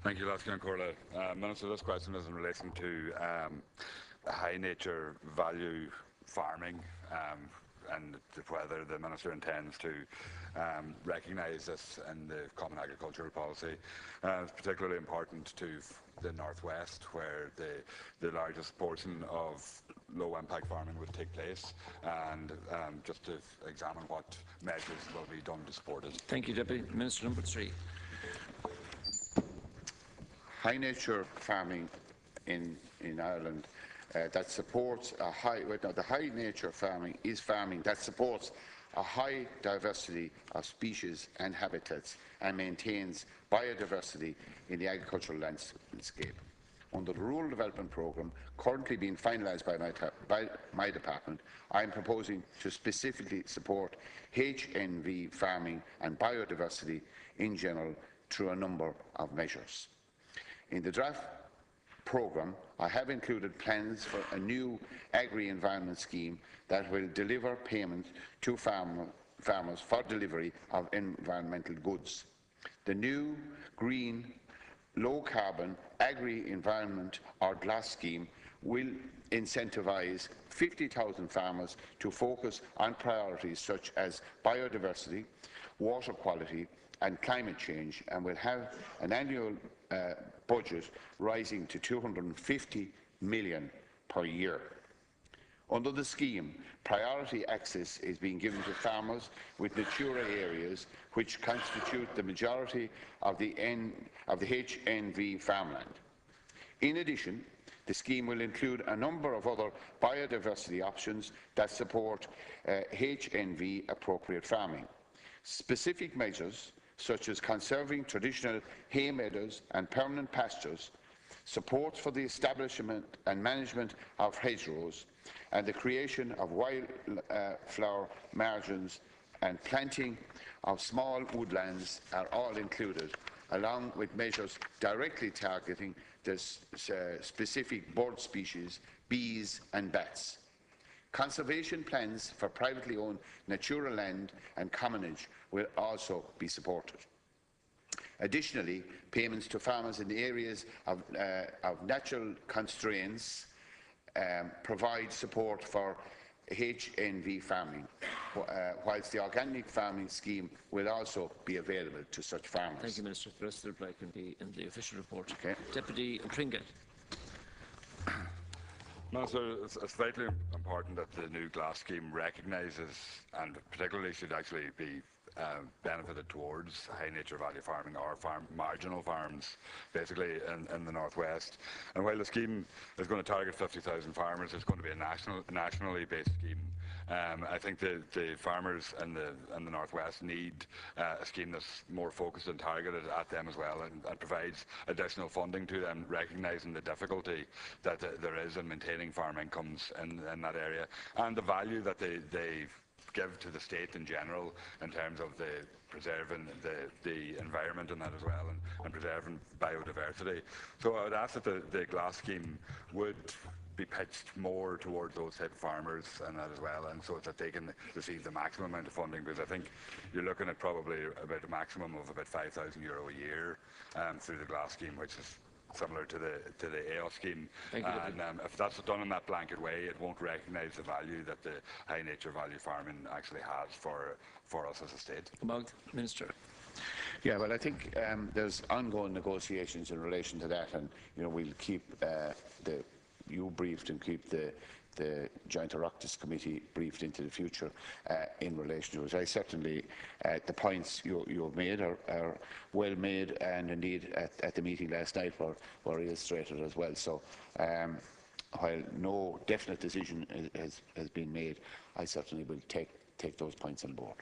Thank you, Lasky and Corla. Minister, this question is in relation to high nature value farming and whether the Minister intends to recognise this in the Common Agricultural Policy. It's particularly important to the Northwest, where the largest portion of low impact farming would take place, and just to examine what measures will be done to support it. Thank you, Deputy Minister. Number 3. High nature farming in Ireland that supports a high, the high nature farming is farming that supports a high diversity of species and habitats and maintains biodiversity in the agricultural landscape. Under the Rural Development Programme currently being finalised by my department, I am proposing to specifically support HNV farming and biodiversity in general through a number of measures. In the draft programme, I have included plans for a new agri-environment scheme that will deliver payment to farmers for delivery of environmental goods. The new green, low-carbon agri-environment or GLAS scheme will incentivise 50,000 farmers to focus on priorities such as biodiversity, water quality and climate change, and will have an annual budget rising to 250 million per year. Under the scheme, priority access is being given to farmers with mature areas which constitute the majority of the HNV farmland. In addition, the scheme will include a number of other biodiversity options that support HNV appropriate farming. Specific measures such as conserving traditional hay meadows and permanent pastures, support for the establishment and management of hedgerows, and the creation of wildflower margins and planting of small woodlands are all included, along with measures directly targeting the specific bird species, bees and bats. Conservation plans for privately owned natural land and commonage will also be supported. Additionally, payments to farmers in the areas of natural constraints provide support for HNV farming, whilst the organic farming scheme will also be available to such farmers. Thank you, Minister. The rest of the reply can be in the official report. Okay. Deputy Pringle. Minister, it's vitally important that the new GLAS scheme recognises, and particularly should actually be benefited towards, high nature value farming or marginal farms, basically in the Northwest. And while the scheme is going to target 50,000 farmers, it's going to be a nationally based scheme. I think the farmers in the Northwest need a scheme that's more focused and targeted at them as well, and provides additional funding to them, recognising the difficulty that there is in maintaining farm incomes in that area, and the value that they give to the state in general in terms of preserving the environment in that as well, and preserving biodiversity. So I would ask that the GLAS scheme would be pitched more towards those type of farmers and that as well, and so that they can receive the maximum amount of funding, because I think you're looking at probably about a maximum of about €5,000 a year through the GLAS scheme, which is similar to the AO scheme. And if that's done in that blanket way, it won't recognise the value that the high nature value farming actually has for us as a state. Minister. Yeah, well, I think there's ongoing negotiations in relation to that, and we'll keep you briefed and keep the Joint Oireachtas Committee briefed into the future in relation to it. I certainly, the points you have made are well made, and indeed at the meeting last night were illustrated as well. So while no definite decision has been made, I certainly will take those points on board.